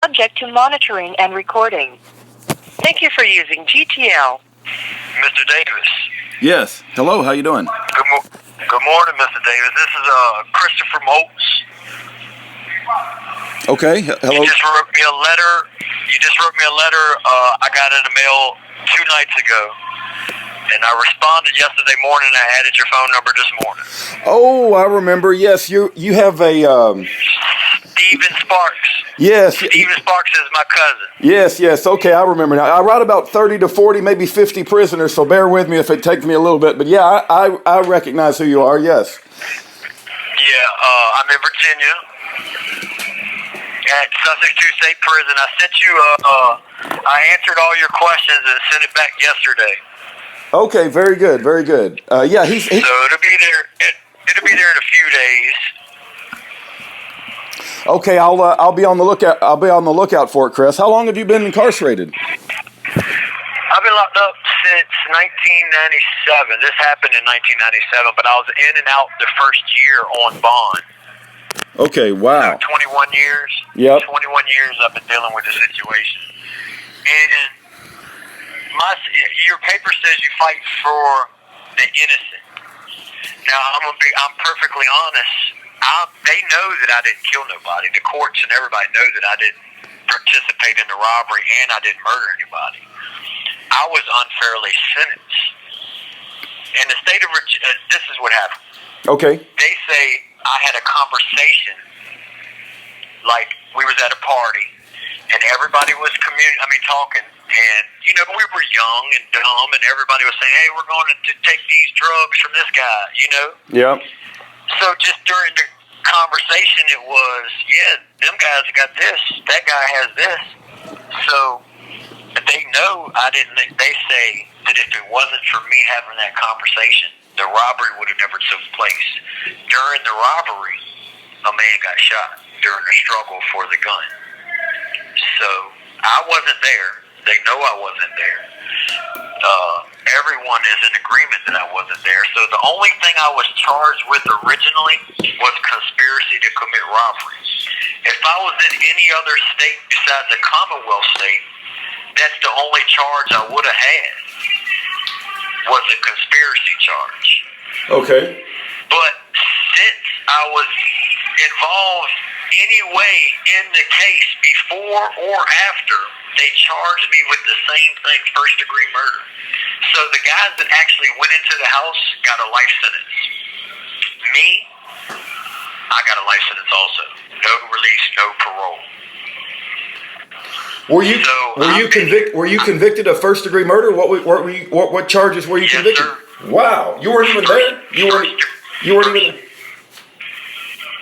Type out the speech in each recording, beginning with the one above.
subject to monitoring and recording. Thank you for using GTL. Mr. Davis. Yes. Hello, how you doing? Good morning, Mr. Davis. This is Christopher Moltz. Okay, hello. You just wrote me a letter. I got in the mail 2 nights ago. And I responded yesterday morning. I added your phone number this morning. Oh, I remember. Yes, you have a... Stephen Sparks. Yes. Stephen Sparks is my cousin. Yes. Okay, I remember now. I write about 30 to 40, maybe 50 prisoners, so bear with me if it takes me a little bit. But yeah, I recognize who you are, yes. Yeah, I'm in Virginia at Sussex 2 State Prison. I sent you, I answered all your questions and sent it back yesterday. Okay, very good. Yeah, he's so it'll be there. It'll be there in a few days. Okay, I'll be on the lookout. I'll be on the lookout for it, Chris. How long have you been incarcerated? I've been locked up since 1997. This happened in 1997, but I was in and out the first year on bond. Okay, wow. So 21 years. Yep. 21 years I've been dealing with the situation. And your paper says you fight for the innocent. Now I'm perfectly honest. They know that I didn't kill nobody. The courts and everybody know that I didn't participate in the robbery and I didn't murder anybody. I was unfairly sentenced. In the state of Virginia, this is what happened. Okay. They say I had a conversation, like we was at a party, and everybody was talking, and we were young and dumb, and everybody was saying, "Hey, we're going to take these drugs from this guy," Yeah. So just during the conversation, it was, them guys got this, that guy has this. So they know I didn't. They say that if it wasn't for me having that conversation, the robbery would have never took place. During the robbery, a man got shot during the struggle for the gun. So I wasn't there. They know I wasn't there. Everyone is in agreement that I wasn't there. So the only thing I was charged with originally was conspiracy to commit robbery. If I was in any other state besides the Commonwealth state, that's the only charge I would have had, was a conspiracy charge. Okay. But since I was involved anyway in the case before or after, they charged me with the same thing, first-degree murder. So the guys that actually went into the house got a life sentence. Me, I got a life sentence also. No release, no parole. Were you convicted of first-degree murder? What charges were you convicted? Sir. Wow, you weren't even there. You weren't even.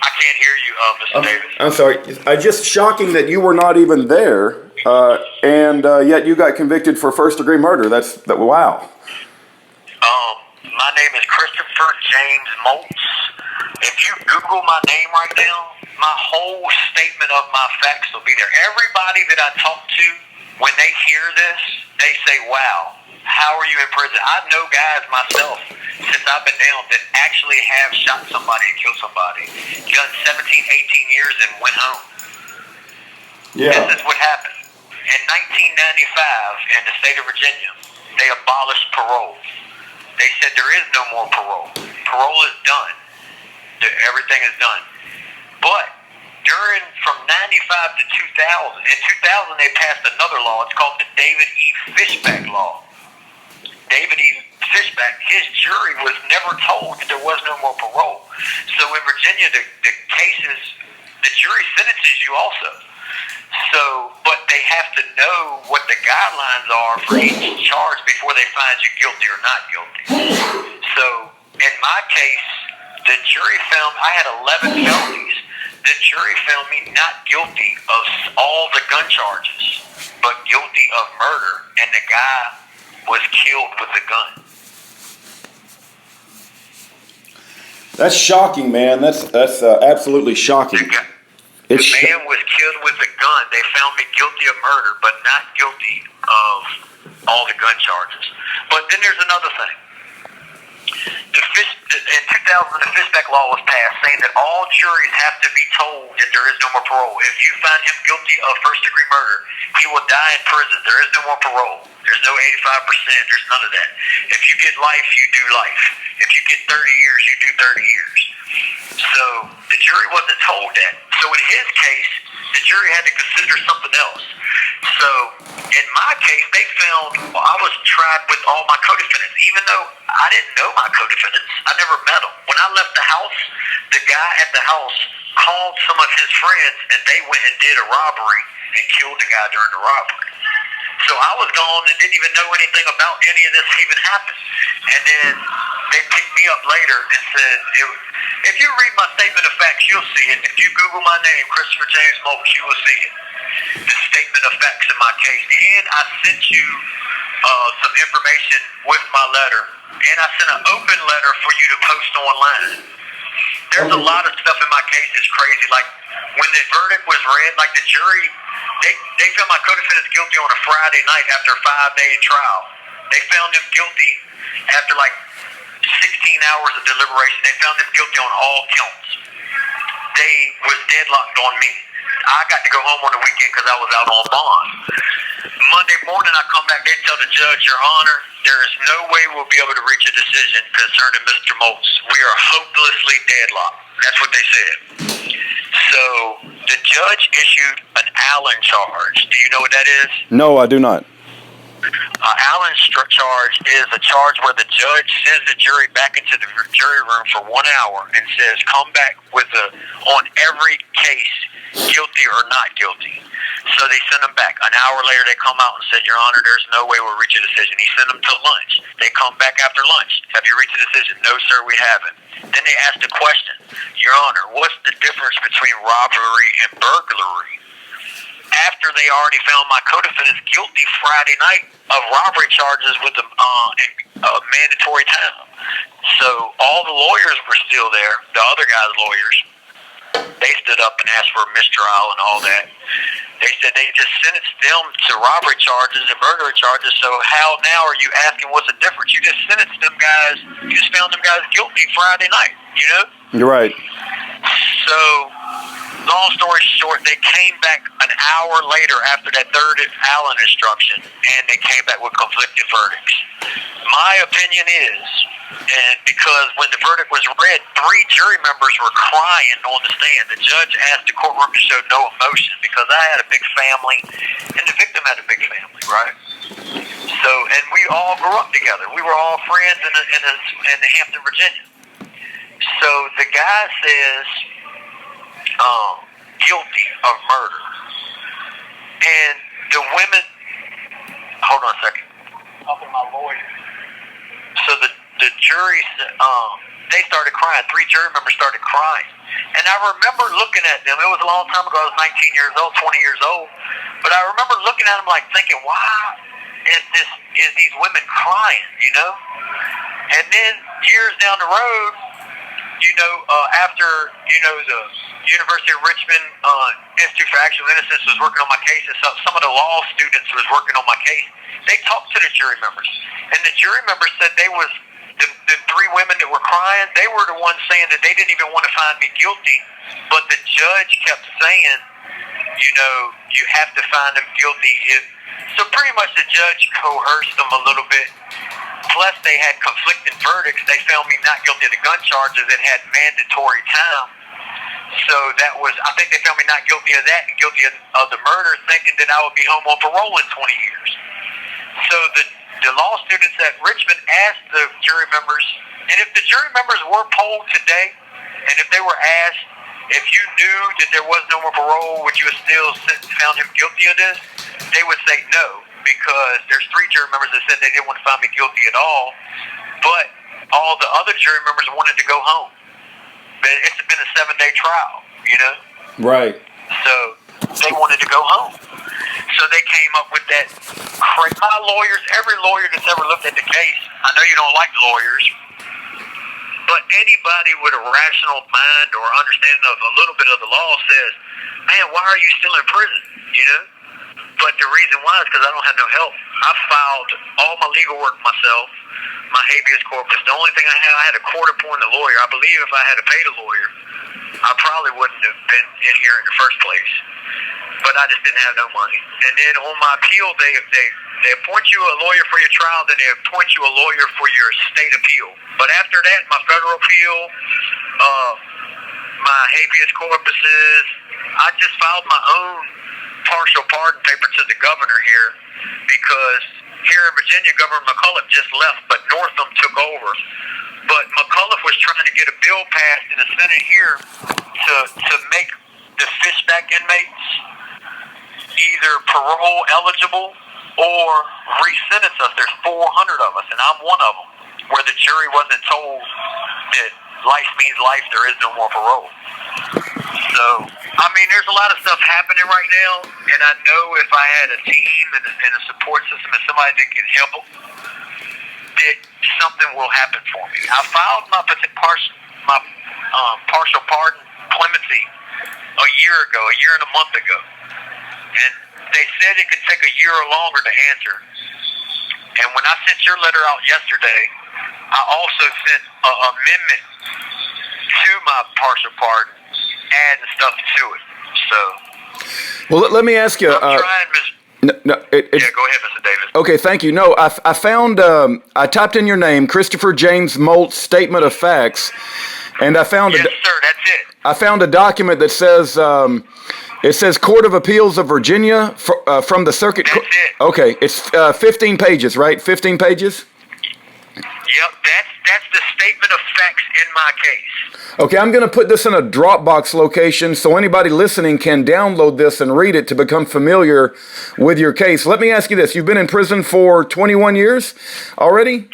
I can't hear you, Mr. Davis. I'm sorry. It's just shocking that you were not even there, and yet you got convicted for first-degree murder. Wow. My name is Christopher James Moltz. If you Google my name right now, my whole statement of my facts will be there. Everybody that I talk to, when they hear this, they say, "Wow, how are you in prison?" I know guys myself, since I've been down, that actually have shot somebody and killed somebody, done 17, 18 years and went home. Yeah. This is what happened. In 1995, in the state of Virginia, they abolished parole. They said there is no more parole. Parole is done. Everything is done. But from 95 to 2000, in 2000 they passed another law. It's called the David E. Fishback Law. David E. Fishback, his jury was never told that there was no more parole. So in Virginia, the cases, the jury sentences you also. So, but they have to know what the guidelines are for each charge before they find you guilty or not guilty. So, in my case, the jury found I had 11 felonies. The jury found me not guilty of all the gun charges, but guilty of murder, and the guy was killed with a gun. That's shocking, man. That's absolutely shocking. The man was killed with a gun. They found me guilty of murder, but not guilty of all the gun charges. But then there's another thing. In 2000, the Fishback Law was passed, saying that all juries have to be told that there is no more parole. If you find him guilty of first-degree murder, he will die in prison. There is no more parole. There's no 85%. There's none of that. If you get life, you do life. If you get 30 years, you do 30 years. So the jury wasn't told that. So in his case, the jury had to consider something else. So in my case, they found I was tried with all my co-defendants, even though I didn't know my co-defendants. I never met them. When I left the house, the guy at the house called some of his friends, and they went and did a robbery and killed the guy during the robbery. So I was gone and didn't even know anything about any of this even happened. And then they picked me up later and said, if you read my statement of facts, you'll see it. If you Google my name, Christopher James Moltz, you will see it. The statement of facts in my case. And I sent you some information with my letter. And I sent an open letter for you to post online. There's a lot of stuff in my case that's crazy. Like when the verdict was read, like the jury, they found my co-defendants guilty on a Friday night after a 5-day trial. They found him guilty after like 16 hours of deliberation. They found him guilty on all counts. They was deadlocked on me. I got to go home on the weekend because I was out on bond. Monday morning, I come back. They tell the judge, Your Honor, there is no way we'll be able to reach a decision concerning Mr. Moltz. We are hopelessly deadlocked. That's what they said. So the judge issued an Allen charge. Do you know what that is? No, I do not. Allen charge is a charge where the judge sends the jury back into the jury room for 1 hour and says, come back with on every case, guilty or not guilty. So they send them back. An hour later, they come out and said, Your Honor, there's no way we'll reach a decision. He sent them to lunch. They come back after lunch. Have you reached a decision? No, sir, we haven't. Then they ask the question, Your Honor, what's the difference between robbery and burglary? After they already found my co-defendants guilty Friday night of robbery charges with a mandatory time. So all the lawyers were still there, the other guys' lawyers. They stood up and asked for a mistrial and all that. They said they just sentenced them to robbery charges and burglary charges, so how now are you asking what's the difference? You just sentenced them guys, you just found them guys guilty Friday night, you know? You're right. So, long story short, they came back an hour later after that third Allen instruction, and they came back with conflicting verdicts. My opinion is, and because when the verdict was read, 3 jury members were crying on the stand. The judge asked the courtroom to show no emotion because I had a big family, and the victim had a big family, right? So, and we all grew up together. We were all friends in the Hampton, Virginia. So the guy says, guilty of murder. And the women, hold on a second. Talking to my lawyer. So the jury, they started crying. 3 jury members started crying. And I remember looking at them. It was a long time ago. I was 19 years old, 20 years old. But I remember looking at them like thinking, why is these women crying, you know? And then years down the road, you know, after, you know, the University of Richmond Institute for Actual Innocence was working on my case, and some of the law students was working on my case, they talked to the jury members. And the jury members said they was, the 3 women that were crying, they were the ones saying that they didn't even want to find me guilty, but the judge kept saying, you know, you have to find them guilty. So pretty much the judge coerced them a little bit. Plus, they had conflicting verdicts. They found me not guilty of the gun charges that had mandatory time. So that was, I think they found me not guilty of that and guilty of the murder, thinking that I would be home on parole in 20 years. So the law students at Richmond asked the jury members, and if the jury members were polled today, and if they were asked, if you knew that there was no more parole, would you have still found him guilty of this? They would say no, because there's 3 jury members that said they didn't want to find me guilty at all, but all the other jury members wanted to go home. But it's been a 7-day trial, you know? Right. So they wanted to go home. So they came up with that. My lawyers, every lawyer that's ever looked at the case, I know you don't like lawyers, but anybody with a rational mind or understanding of a little bit of the law says, man, why are you still in prison, you know? But the reason why is because I don't have no help. I filed all my legal work myself. my habeas corpus. The only thing I had a court-appointed lawyer. I believe if I had paid a lawyer, I probably wouldn't have been in here in the first place. But I just didn't have no money. And then on my appeal, they appoint you a lawyer for your trial, then they appoint you a lawyer for your state appeal. But after that, my federal appeal, my habeas corpuses, I just filed my own partial pardon paper to the governor here because here in Virginia, Governor McCullough just left, but Northam took over. But McCullough was trying to get a bill passed in the Senate here to make the fishback inmates either parole eligible or re-sentence us. There's 400 of us, and I'm one of them, where the jury wasn't told that life means life, there is no more parole. So, I mean, there's a lot of stuff happening right now, and I know if I had a team and a support system and somebody that can help them, that something will happen for me. I filed my partial pardon clemency a year and a month ago. And they said it could take a year or longer to answer. And when I sent your letter out yesterday, I also sent an amendment to my partial pardon, adding stuff to it. So, well, let me ask you. I'm trying, yeah, go ahead, Mr. Davis. Okay, thank you. No, I found, I typed in your name, Christopher James Moltz, statement of facts, and I found yes, sir, that's it. I found a document that says, it says Court of Appeals of Virginia from the Circuit That's it. Okay, it's 15 pages, right? 15 pages? Yep, that's the statement of facts in my case. Okay, I'm going to put this in a Dropbox location so anybody listening can download this and read it to become familiar with your case. Let me ask you this. You've been in prison for 21 years already?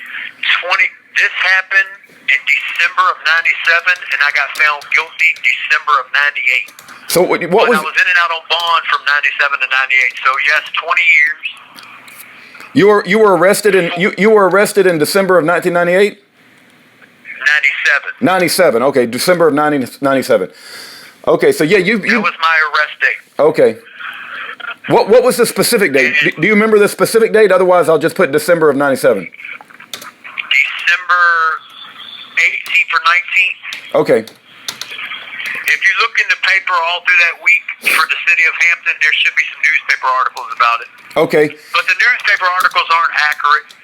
This happened in December of 97, and I got found guilty December of 98. So what was... I was in and out on bond from 97 to 98, so yes, 20 years. You were arrested in December of 1998? 97. 97. Okay, December of 97. Okay, so yeah, you That was my arrest date. Okay. What was the specific date? Do you remember the specific date? Otherwise, I'll just put December of 97. December 18th or 19th. Okay. If you look in the paper all through that week for the city of Hampton, there should be some newspaper articles about it. Okay. But the newspaper articles aren't accurate.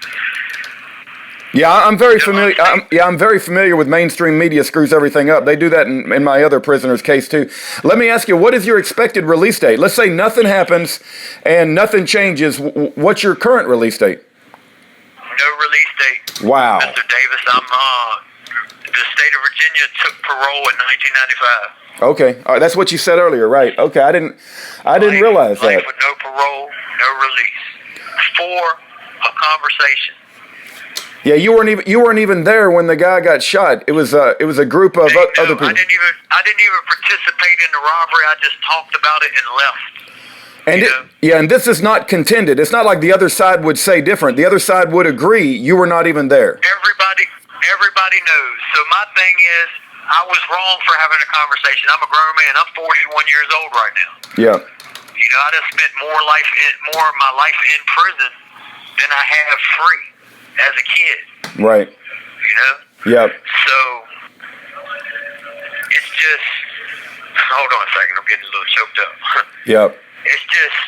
Yeah, I'm very familiar. I'm very familiar with mainstream media screws everything up. They do that in my other prisoner's case too. Let me ask you, what is your expected release date? Let's say nothing happens and nothing changes. What's your current release date? No release date. Wow. Mr. Davis, the state of Virginia took parole in 1995. Okay, all right, that's what you said earlier, right? Okay, I didn't realize that. Life with no parole, no release. For a conversation. Yeah, you weren't even there when the guy got shot. It was a group of other people. I didn't even participate in the robbery. I just talked about it and left. And and this is not contended. It's not like the other side would say different. The other side would agree you were not even there. Everybody knows. So my thing is, I was wrong for having a conversation. I'm a grown man. I'm 41 years old right now. Yeah. You know, I just spent more of my life in prison than I have free as a kid. Right. You know? Yep. So it's just, hold on a second, I'm getting a little choked up. Yep. It's just,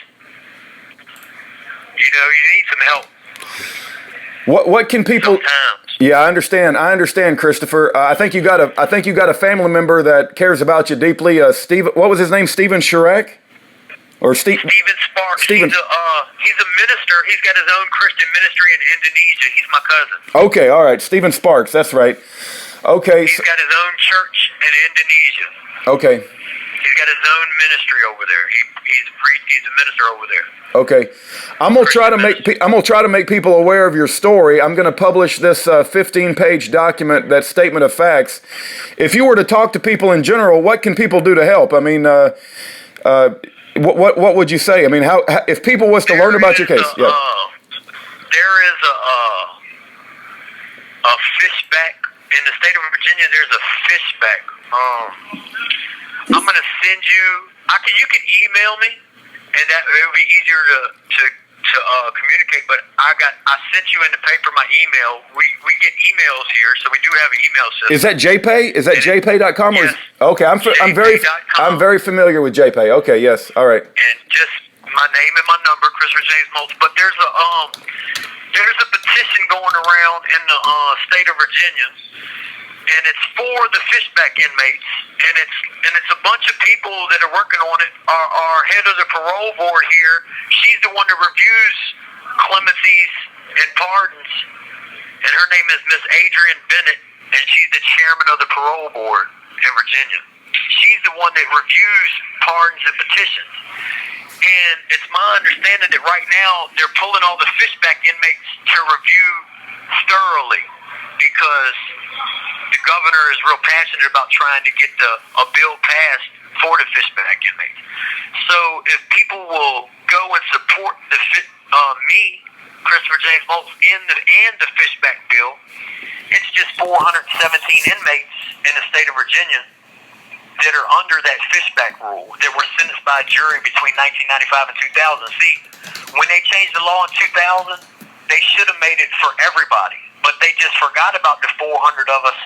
you know, you need some help. What can people? Sometimes. Yeah, I understand, Christopher. I think you got a family member that cares about you deeply. Steve, what was his name? Steven Chirac, or Steven Sparks. Steven. He's a minister. He's got his own Christian ministry in Indonesia. He's my cousin. Okay, all right, Steven Sparks. That's right. Okay. He's got his own church in Indonesia. Okay. He's got his own ministry over there. He's a minister over there. Okay, I'm gonna try to make people aware of your story. I'm gonna publish this 15-page document, that statement of facts. If you were to talk to people in general, what can people do to help? I mean, what would you say? I mean, how if people was to learn about your case? There is a fishback in the state of Virginia. There's a fishback. I'm gonna send you. You can email me, and that it would be easier to to communicate, but I sent you in the paper my email. We get emails here, so we do have an email system. Is that JPay? Is that JPay.com? Yes. Okay, I'm very familiar with JPay. Okay, yes, all right. And just my name and my number, Christopher James Moltz. But there's a petition going around in the state of Virginia, and it's for the fishback inmates, and it's a bunch of people that are working on it. Our head of the parole board here, she's the one that reviews clemencies and pardons, and her name is Miss Adrianne Bennett, and she's the chairman of the parole board in Virginia. She's the one that reviews pardons and petitions. And it's my understanding that right now they're pulling all the fishback inmates to review thoroughly, because the governor is real passionate about trying to get a bill passed for the fishback inmates. So if people will go and support me, Christopher James Moltz, and the fishback bill, it's just 417 inmates in the state of Virginia that are under that fishback rule, that were sentenced by a jury between 1995 and 2000. See, when they changed the law in 2000, they should have made it for everybody, but they just forgot about the 400 of us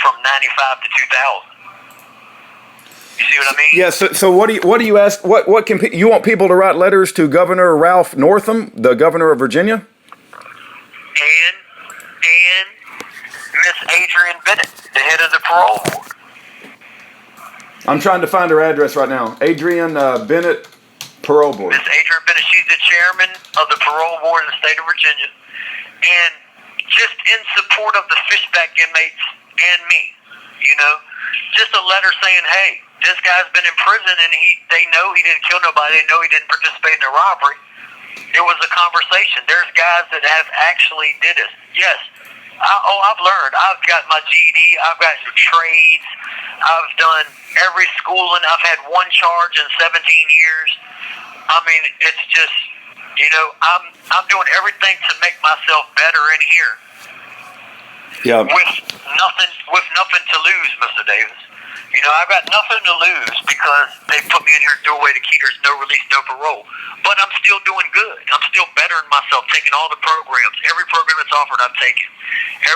from 95 to 2000. You see what I mean? Yeah. So what do you ask? What can you want people to write letters to Governor Ralph Northam, the governor of Virginia? And Miss Adrianne Bennett, the head of the parole board. I'm trying to find her address right now. Adrianne Bennett, parole board. Miss Adrianne Bennett, she's the chairman of the parole board in the state of Virginia, and just in support of the fishback inmates and me, just a letter saying, hey, this guy's been in prison, and they know he didn't kill nobody, they know he didn't participate in a robbery. It was a conversation. There's guys that have actually did it. Yes. I've learned. I've got my GED. I've got some trades. I've done every schooling. I've had one charge in 17 years. I mean, it's just, I'm doing everything to make myself better in here. Yeah. With nothing to lose, Mr. Davis. I've got nothing to lose because they put me in here and threw away the key. There's no release, no parole. But I'm still doing good. I'm still bettering myself, taking all the programs. Every program that's offered, I've taken.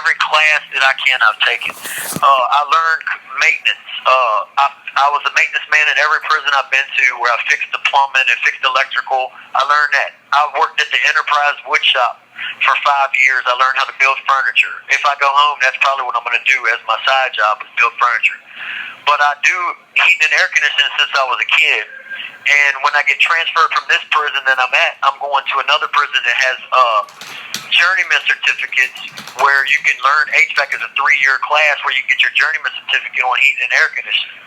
Every class that I can, I've taken. I learned maintenance. I was a maintenance man at every prison I've been to, where I fixed the plumbing and fixed electrical. I learned that. I worked at the Enterprise Wood Shop for 5 years. I learned how to build furniture. If I go home, that's probably what I'm going to do as my side job, is build furniture. But I do heating and air conditioning since I was a kid. And when I get transferred from this prison that I'm at, I'm going to another prison that has journeyman certificates, where you can learn HVAC as a 3-year class, where you get your journeyman certificate on heating and air conditioning.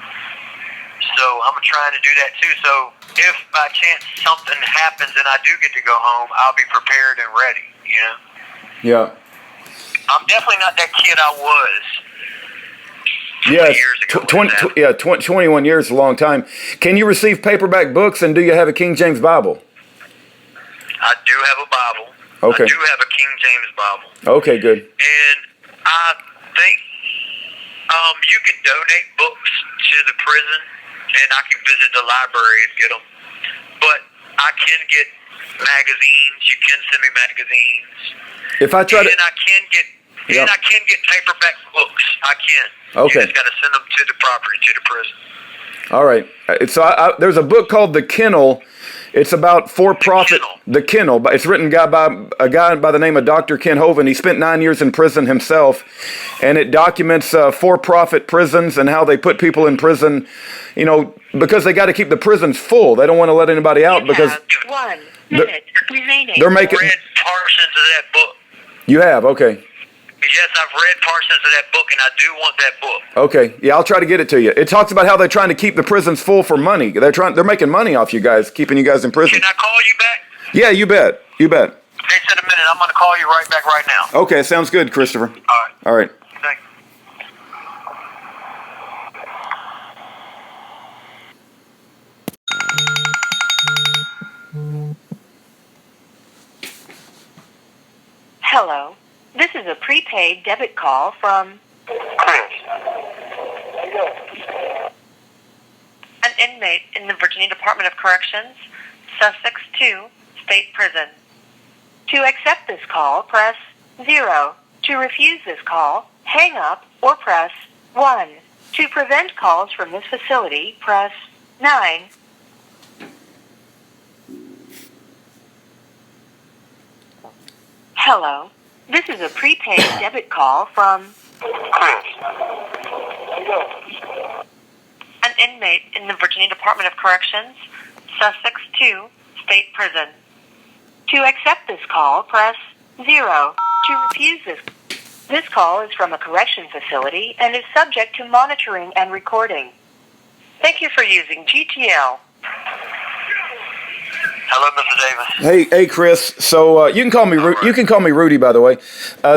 So I'm trying to do that too. So if by chance something happens and I do get to go home, I'll be prepared and ready. Yeah. I'm definitely not that kid I was. 20 years ago. 21 years is a long time. Can you receive paperback books, and do you have a King James Bible? I do have a Bible. Okay. I do have a King James Bible. Okay, good. And I think you can donate books to the prison, and I can visit the library and get them. But I can get magazines. You can send me magazines. If I try to... And I can get... Yep. And I can get paperback books. I can. Okay. You just got to send them to the property, to the prison. All right. So there's a book called The Kennel. It's about for-profit. The Kennel. It's written by a guy by the name of Dr. Ken Hovind. He spent 9 years in prison himself, and it documents for-profit prisons and how they put people in prison, because they got to keep the prisons full. They don't want to let anybody out because 1 minute remaining. They're making. I've read portions of that book. You have? Okay. Yes, I've read portions of that book, and I do want that book. Okay, yeah, I'll try to get it to you. It talks about how they're trying to keep the prisons full for money. They're making money off you guys, keeping you guys in prison. Can I call you back? Yeah, you bet. You bet. They said a minute. I'm going to call you right back right now. Okay, sounds good, Christopher. All right. All right. Thank you. Hello. This is a prepaid debit call from Chris. an inmate in the Virginia Department of Corrections, Sussex 2, State Prison. To accept this call, press 0. To refuse this call, hang up or press 1. To prevent calls from this facility, press 9. Hello. This is a prepaid debit call from an inmate in the Virginia Department of Corrections, Sussex 2, State Prison. To accept this call, press 0. To refuse this call is from a correction facility and is subject to monitoring and recording. Thank you for using GTL. Hello, Mr. Davis. Hey, Chris. So you can call me Rudy, by the way.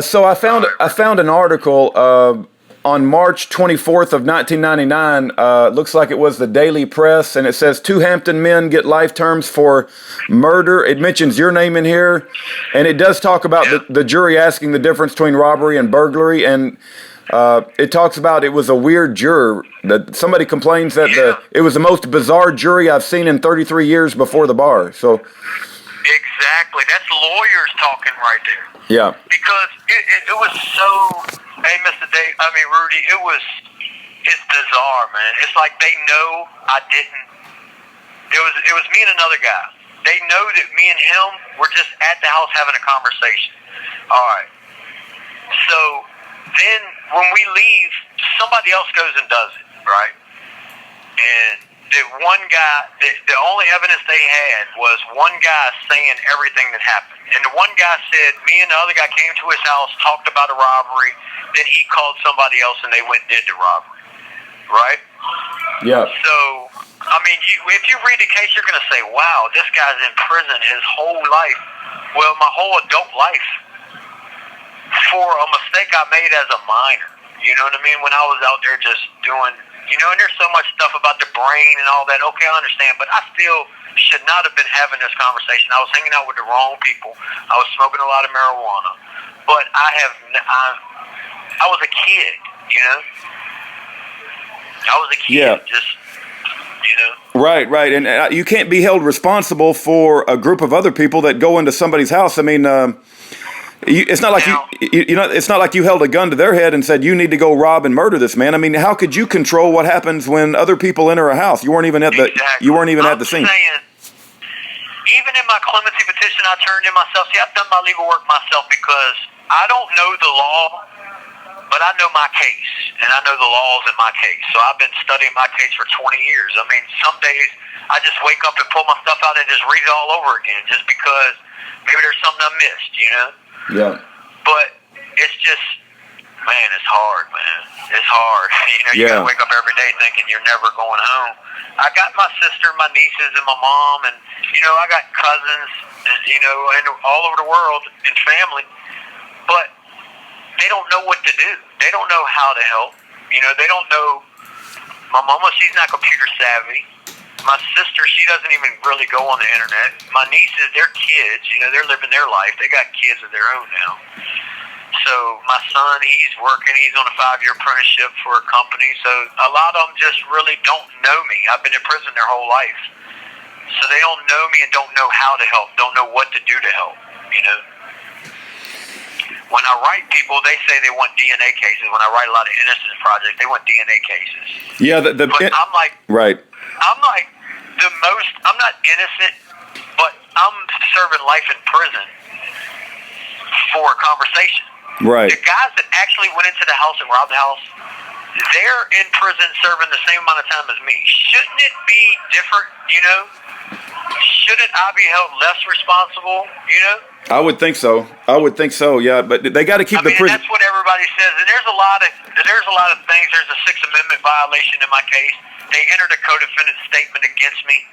So I found an article on March 24th of 1999. Looks like it was the Daily Press, and it says 2 Hampton men get life terms for murder. It mentions your name in here, and it does talk about the jury asking the difference between robbery and burglary, and it talks about it was a weird juror. That somebody complains that it was the most bizarre jury I've seen in 33 years before the bar. So exactly, that's lawyers talking right there. Yeah. Because it was so. Hey, Rudy, it's bizarre, man. It's like they know I didn't. It was me and another guy. They know that me and him were just at the house having a conversation. All right. So then when we leave, somebody else goes and does it, right? And the one guy, the only evidence they had was one guy saying everything that happened. And the one guy said, me and the other guy came to his house, talked about a robbery, then he called somebody else and they went and did the robbery, right? Yeah. So, if you read the case, you're going to say, wow, this guy's in prison his whole life. Well, my whole adult life for a mistake I made as a minor. You know what I mean? When I was out there just doing, and there's so much stuff about the brain and all that. Okay, I understand, but I still should not have been having this conversation. I was hanging out with the wrong people. I was smoking a lot of marijuana. But I was a kid, I was a kid, Right, and you can't be held responsible for a group of other people that go into somebody's house. I mean, it's not like it's not like you held a gun to their head and said you need to go rob and murder this man. I mean, how could you control what happens when other people enter a house? You weren't even at the at the scene. Even in my clemency petition, I turned in myself. See, I've done my legal work myself because I don't know the law, but I know my case, and I know the laws in my case. So I've been studying my case for 20 years. I mean, some days I just wake up and pull my stuff out and just read it all over again just because maybe there's something I missed, Yeah. But it's just, man, it's hard, man. It's hard. You gotta wake up every day thinking you're never going home. I got my sister, my nieces, and my mom, and, I got cousins, and all over the world and family. But they don't know what to do. They don't know how to help. They don't know. My mama, she's not computer savvy. My sister, she doesn't even really go on the internet. My nieces, they're kids. They're living their life. They got kids of their own now. So my son, he's working. He's on a 5-year apprenticeship for a company. So a lot of them just really don't know me. I've been in prison their whole life. So they don't know me and don't know how to help, don't know what to do to help, When I write people, they say they want DNA cases. When I write a lot of innocence projects, they want DNA cases. Yeah, but I'm like, right. I'm like I'm not innocent, but I'm serving life in prison for a conversation. Right. The guys that actually went into the house and robbed the house, they're in prison serving the same amount of time as me. Shouldn't it be different, Shouldn't I be held less responsible, I would think so. Yeah, but they got to keep the prison. That's what everybody says. And there's a lot of things. There's a Sixth Amendment violation in my case. They entered a co-defendant statement against me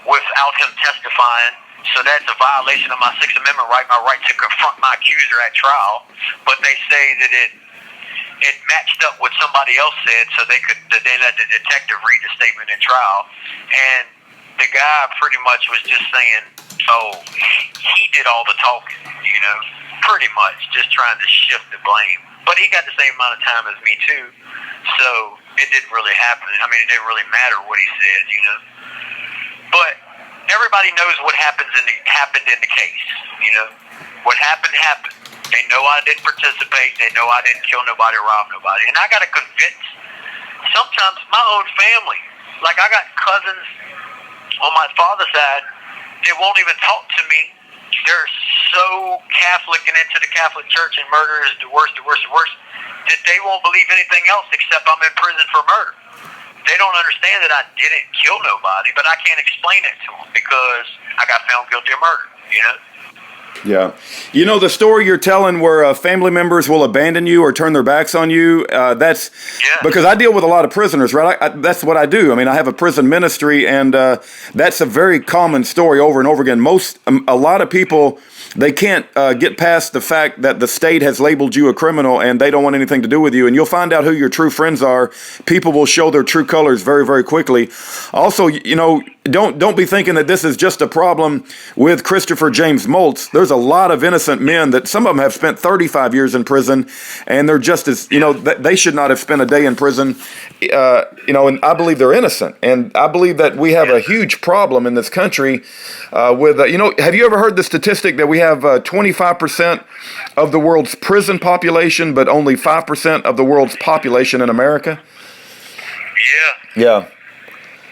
without him testifying. So that's a violation of my Sixth Amendment right, my right to confront my accuser at trial. But they say that it matched up what somebody else said, so they let the detective read the statement in trial. And the guy pretty much was just saying, he did all the talking, pretty much, just trying to shift the blame. But he got the same amount of time as me, too, so it didn't really happen. It didn't really matter what he said, But everybody knows what happened in the case. You know, what happened. They know I didn't participate. They know I didn't kill nobody, rob nobody. And I got to convince sometimes my own family. Like, I got cousins on my father's side that won't even talk to me. They're so Catholic and into the Catholic Church, and murder is the worst, that they won't believe anything else except I'm in prison for murder. They don't understand that I didn't kill nobody, but I can't explain it to them because I got found guilty of murder, you know? Yeah. You know, the story you're telling where family members will abandon you or turn their backs on you, that's because I deal with a lot of prisoners, right? That's what I do. I mean, I have a prison ministry, and that's a very common story over and over again. A lot of people, they can't get past the fact that the state has labeled you a criminal and they don't want anything to do with you. And you'll find out who your true friends are. People will show their true colors very, very quickly. Also, you know, don't be thinking that this is just a problem with Christopher James Moltz. There's a lot of innocent men that some of them have spent 35 years in prison, and they're just as, you know, they should not have spent a day in prison, you know, and I believe they're innocent. And I believe that we have a huge problem in this country with, you know, have you ever heard the statistic that we have 25% of the world's prison population, but only 5% of the world's population in America? Yeah. Yeah.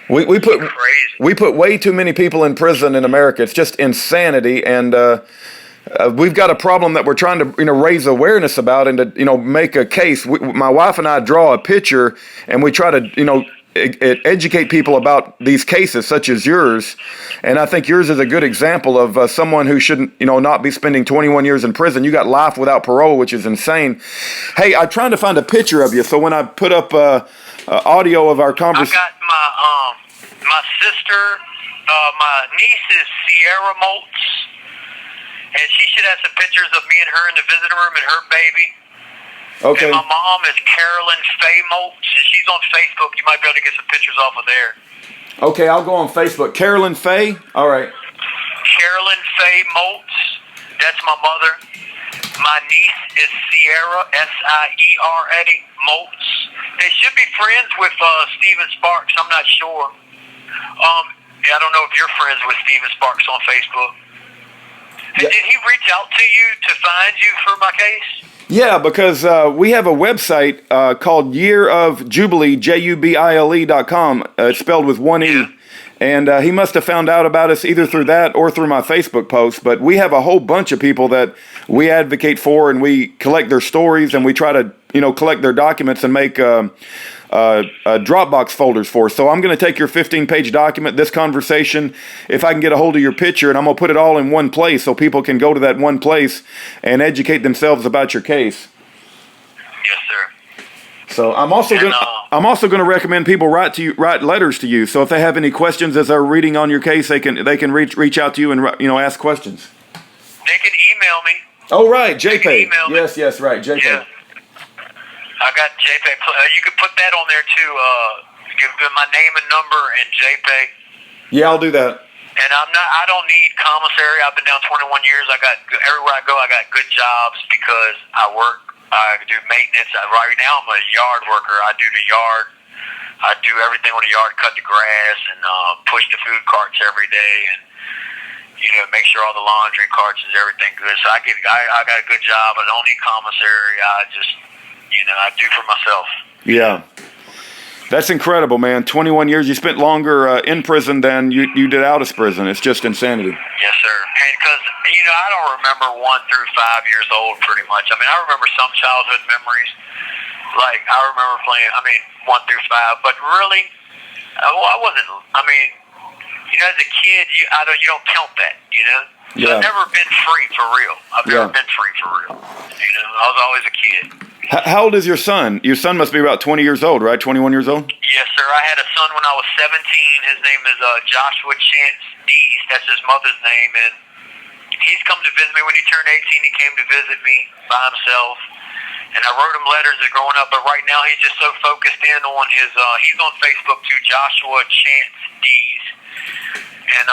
We put way too many people in prison in America. It's just insanity, and we've got a problem that we're trying to, you know, raise awareness about and to, you know, make a case. My wife and I draw a picture, and we try to, you know, educate people about these cases such as yours. And I think yours is a good example of someone who shouldn't, you know, not be spending 21 years in prison. You got life without parole, which is insane. Hey, I'm trying to find a picture of you, so when I put up audio of our conversation. I got my sister, my niece is Sierra Moltz, and she should have some pictures of me and her in the visiting room and her baby. Okay. And my mom is Carolyn Faye Moltz, and she's on Facebook. You might be able to get some pictures off of there. Okay, I'll go on Facebook. Carolyn Faye? All right. Carolyn Faye Moltz, that's my mother. My niece is Sierra, S-I-E-R-A, Moltz. They should be friends with Steven Sparks. I'm not sure. I don't know if you're friends with Steven Sparks on Facebook. Yeah. Did he reach out to you to find you for my case? Yeah, because we have a website called Year of Jubilee, JUBILE.com. It's spelled with one E. Yeah. And he must have found out about us either through that or through my Facebook post. But we have a whole bunch of people that we advocate for, and we collect their stories, and we try to, you know, collect their documents and make Dropbox folders for. So I'm going to take your 15-page document, this conversation, if I can get a hold of your picture, and I'm going to put it all in one place so people can go to that one place and educate themselves about your case. Yes, sir. So I'm also going to recommend people write letters to you. So if they have any questions as they're reading on your case, they can reach out to you and, you know, ask questions. They can email me. Oh, right, JPay. Yes, right, JPay. Yeah. I got JPay. You could put that on there too. Give them my name and number and JPay. Yeah, I'll do that. And I don't need commissary. I've been down 21 years. Everywhere I go, I got good jobs because I work. I do maintenance. Right now, I'm a yard worker. I do the yard. I do everything on the yard, cut the grass, and push the food carts every day, and, you know, make sure all the laundry carts is everything good. So I got a good job. I don't need commissary. I just, you know, I do for myself. Yeah. That's incredible, man. 21 years. You spent longer in prison than you did out of prison. It's just insanity. Yes, sir. And because, you know, I don't remember 1 through 5 years old pretty much. I mean, I remember some childhood memories. Like, I remember playing, 1 through 5. But really, I wasn't, you know, as a kid, you don't count that, you know? So I've never been free for real. I've never been free for real. You know, I was always a kid. How old is your son? Your son must be about 20 years old, right? 21 years old? Yes, sir. I had a son when I was 17. His name is Joshua Chance Dees. That's his mother's name. And he's come to visit me. When he turned 18, he came to visit me by himself. And I wrote him letters as growing up. But right now, he's just so focused in on his, he's on Facebook too, Joshua Chance Dees. And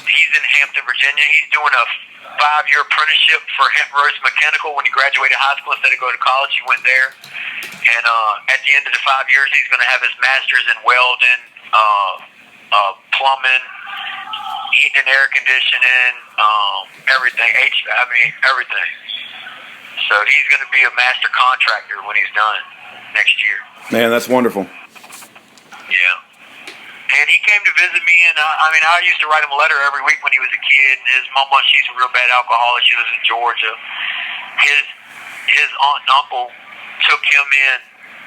he's in Hampton, Virginia. He's doing a 5-year apprenticeship for Hemp Rose Mechanical. When he graduated high school, instead of going to college, he went there. And at the end of the 5 years, he's going to have his master's in welding, plumbing, heating and air conditioning, everything, everything. So he's going to be a master contractor when he's done next year. Man, that's wonderful. Yeah. And he came to visit me, and I used to write him a letter every week when he was a kid. And his mama, she's a real bad alcoholic. She lives in Georgia. His aunt and uncle took him in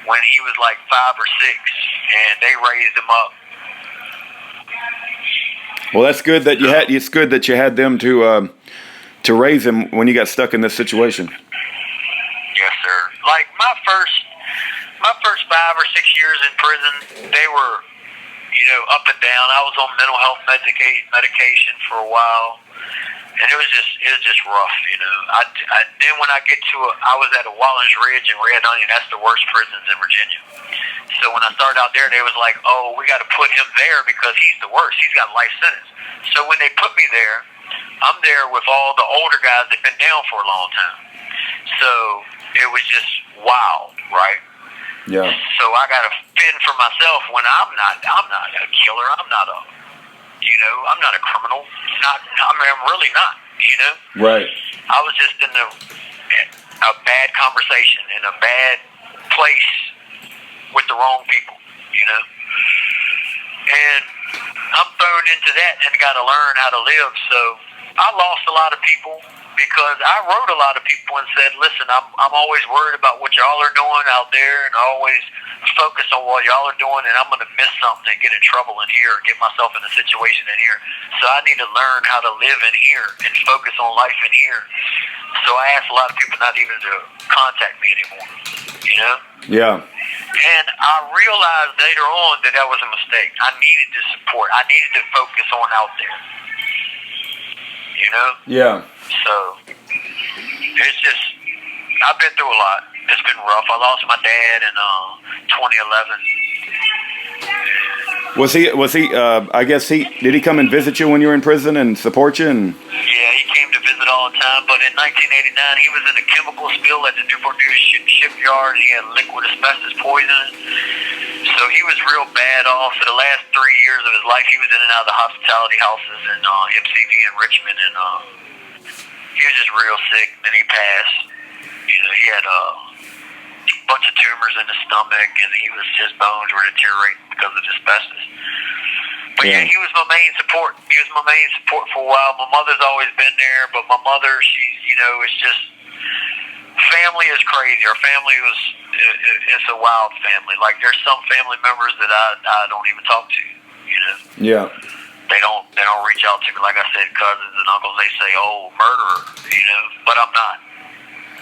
when he was like 5 or 6, and they raised him up. Well, that's good that you had. It's good that you had them to raise him when you got stuck in this situation. Yes, sir. Like my first 5 or 6 years in prison, they were, up and down. I was on mental health medication for a while, and it was just rough, then when I was at a Wallens Ridge and Red Onion. That's the worst prisons in Virginia. So when I started out there, they was like, oh, we got to put him there because he's the worst. He's got a life sentence. So when they put me there, I'm there with all the older guys that've been down for a long time. So it was just wild, right? Yeah. So I got to fend for myself when I'm not a killer. I'm not a criminal. I'm really not, Right. I was just in a bad conversation in a bad place with the wrong people, and I'm thrown into that and got to learn how to live. So I lost a lot of people because I wrote a lot of people and said, listen, I'm always worried about what y'all are doing out there, and I always focus on what y'all are doing, and I'm going to miss something and get in trouble in here or get myself in a situation in here. So I need to learn how to live in here and focus on life in here. So I asked a lot of people not even to contact me anymore, Yeah. And I realized later on that was a mistake. I needed the support. I needed to focus on out there. Yeah. So it's just, I've been through a lot. It's been rough. I lost my dad in 2011. Was he? I guess did he come and visit you when you were in prison and support you? And yeah, he came to visit all the time. But in 1989, he was in a chemical spill at the Newport News shipyard, and he had liquid asbestos poisoning. So he was real bad off. For the last 3 years of his life, he was in and out of the hospitality houses in MCV in Richmond, and he was just real sick. And then he passed. He had a bunch of tumors in his stomach, and his bones were deteriorating because of asbestos. But yeah, he was my main support. He was my main support for a while. My mother's always been there, but my mother, she's, it's just, family is crazy. Our family it's a wild family. Like, there's some family members that I don't even talk to, Yeah. They don't reach out to me, like I said, cousins and uncles. They say, oh, murderer, but I'm not.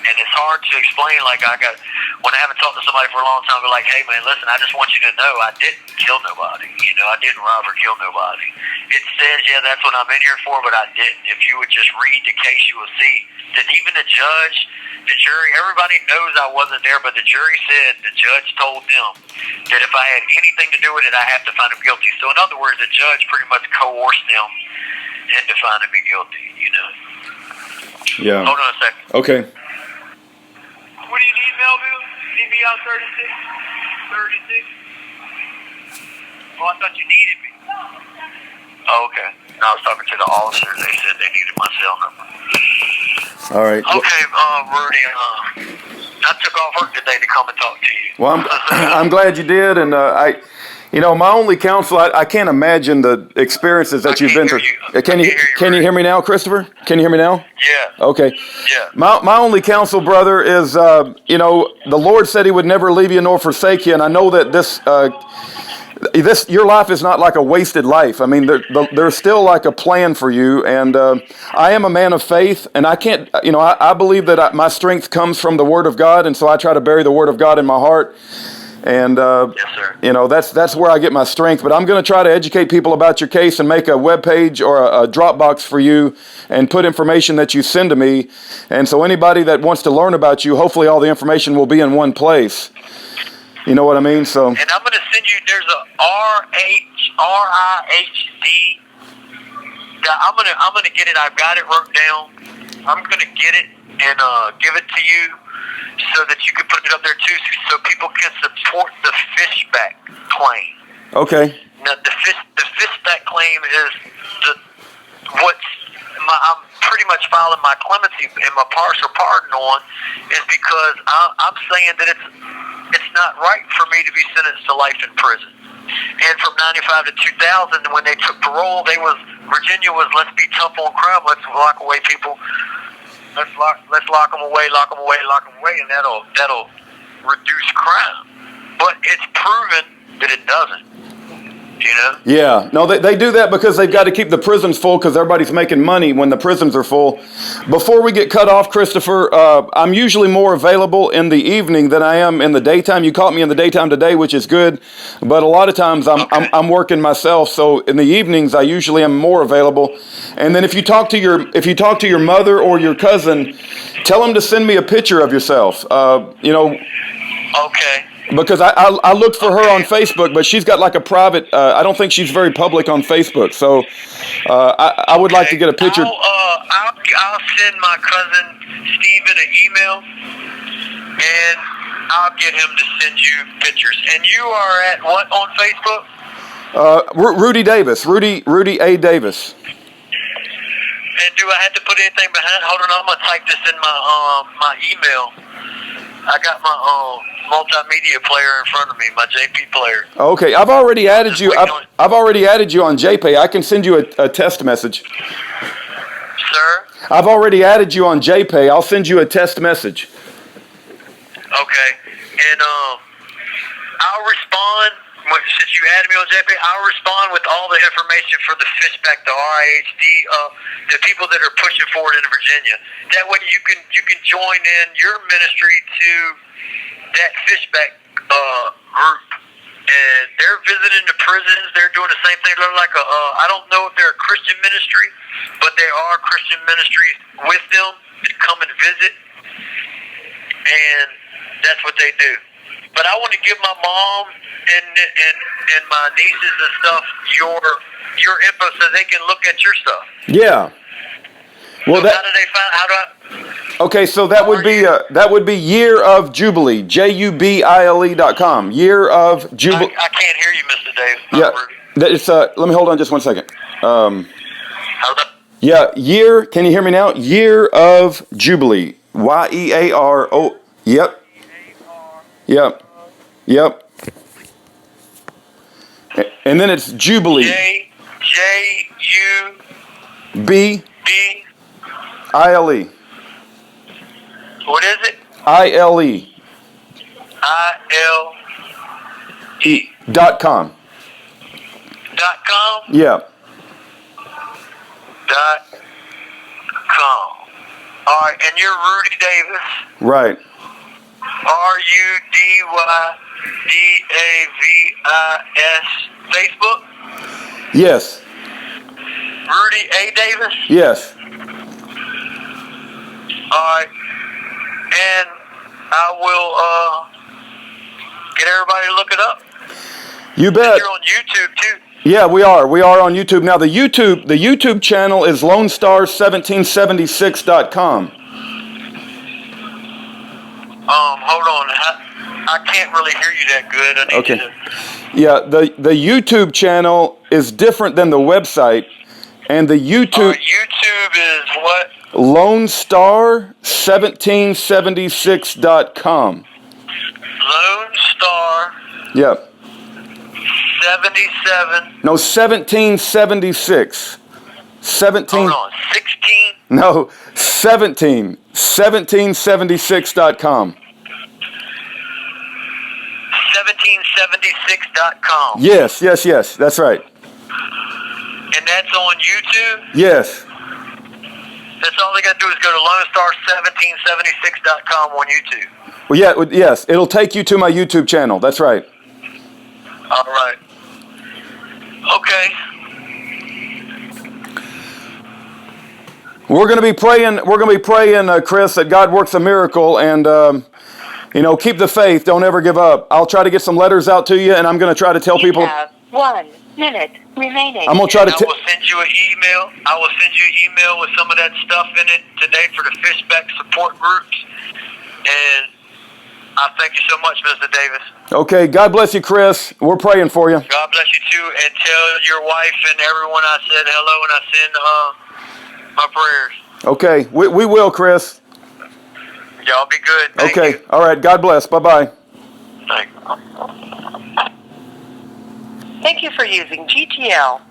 And it's hard to explain, when I haven't talked to somebody for a long time, they're like, hey, man, listen, I just want you to know I didn't kill nobody. I didn't rob or kill nobody. It says, yeah, that's what I'm in here for, but I didn't. If you would just read the case, you will see that even the judge, the jury, everybody knows I wasn't there, but the jury said, the judge told them that if I had anything to do with it, I have to find him guilty. So in other words, the judge pretty much coerced them into finding me guilty, Yeah. Hold on a second. Okay. What do you need, Melville? CB out 36? 36? Oh, I thought you needed me. Oh, okay. No, I was talking to the officers. They said they needed my cell number. All right. Okay, Rudy, I took off work today to come and talk to you. Well, I'm glad you did, and my only counsel, I can't imagine the experiences that you've been through. Can you hear me now, Christopher? Can you hear me now? Yeah. Okay. Yeah. My only counsel, brother, is the Lord said He would never leave you nor forsake you, and I know that your life is not like a wasted life. I mean, there's still like a plan for you, and I am a man of faith, and I can't, I believe that my strength comes from the Word of God, and so I try to bury the Word of God in my heart. And, yes, sir. That's where I get my strength. But I'm going to try to educate people about your case and make a web page or a Dropbox for you and put information that you send to me. And so anybody that wants to learn about you, hopefully all the information will be in one place. You know what I mean? So. And I'm going to send you, there's a RIHD. I'm going to get it. I've got it wrote down. I'm going to get it and give it to you, so that you can put it up there too, so people can support the fishback claim. Okay. Now, the fishback claim is I'm pretty much filing my clemency and my partial pardon on is because I'm saying that it's not right for me to be sentenced to life in prison. And from 95 to 2000, when they took parole, Virginia was let's be tough on crime, let's lock away people, let's lock them away, and that'll reduce crime. But it's proven that it doesn't. You know? Yeah. No, they do that because they've got to keep the prisons full because everybody's making money when the prisons are full. Before we get cut off, Christopher, I'm usually more available in the evening than I am in the daytime. You caught me in the daytime today, which is good. But a lot of times I'm working myself. So in the evenings, I usually am more available. And then if you talk to your mother or your cousin, tell them to send me a picture of yourself. Okay. Because I looked for her on Facebook, but she's got like a private. I don't think she's very public on Facebook, so I would like to get a picture. I'll send my cousin Steven an email, and I'll get him to send you pictures. And you are at what on Facebook? Rudy Davis, Rudy A. Davis. And do I have to put anything behind? Hold on, I'm gonna type this in my email. I got my multimedia player in front of me, my JP player. Okay, I've already added you. I've already added you on JPay. I can send you a test message. Sir? I've already added you on JPay. I'll send you a test message. Okay, and I'll respond. Since you added me on JP, I'll respond with all the information for the Fishback, the RIHD, the people that are pushing forward in Virginia. That way you can join in your ministry to that Fishback group, and they're visiting the prisons. They're doing the same thing. They're like I don't know if they're a Christian ministry, but they are Christian ministries with them that come and visit, and that's what they do. But I want to give my mom and my nieces and stuff your info so they can look at your stuff. Yeah. Well, so how do they find? How do I? Okay, so that would be Year of Jubilee, JUBILE.com. Year of Jubilee. I can't hear you, Mr. Dave. Yeah. It's let me hold on just one second. Yeah, year. Can you hear me now? Year of Jubilee. YEARO. Yep. Yep. Yep. And then it's Jubilee. JUBILE. What is it? ILE. .com. .com? Yeah. .com. All right, and you're Rudy Davis. Right. RUDYDAVIS Facebook? Yes. Rudy A. Davis? Yes. Alright. And I will get everybody to look it up. You bet. And you're on YouTube too. Yeah, we are. We are on YouTube. Now the YouTube channel is LoneStar1776.com. Hold on. I can't really hear you that good. Okay. Yeah, the YouTube channel is different than the website, and the YouTube YouTube is what? LoneStar1776.com. Lone Star. Yep. 77. No, 1776. 17. Hold on. 16. No, 17. 1776.com. 1776.com. Yes. That's right. And that's on YouTube? Yes. That's all they got to do is go to LoneStar1776.com on YouTube. Well, yeah, yes. It'll take you to my YouTube channel. That's right. All right. Okay. We're going to be praying, Chris, that God works a miracle, and, keep the faith. Don't ever give up. I'll try to get some letters out to you, and I'm going to try to tell people. You have 1 minute remaining. I'm going to try to I will send you an email. I will send you an email with some of that stuff in it today for the Fishback support groups. And I thank you so much, Mr. Davis. Okay, God bless you, Chris. We're praying for you. God bless you too, and tell your wife and everyone I said hello, and I send my prayers. Okay, we will, Chris. Y'all be good. Thank Okay, you. all right. God bless. Bye-bye. Thank you. Thank you for using GTL.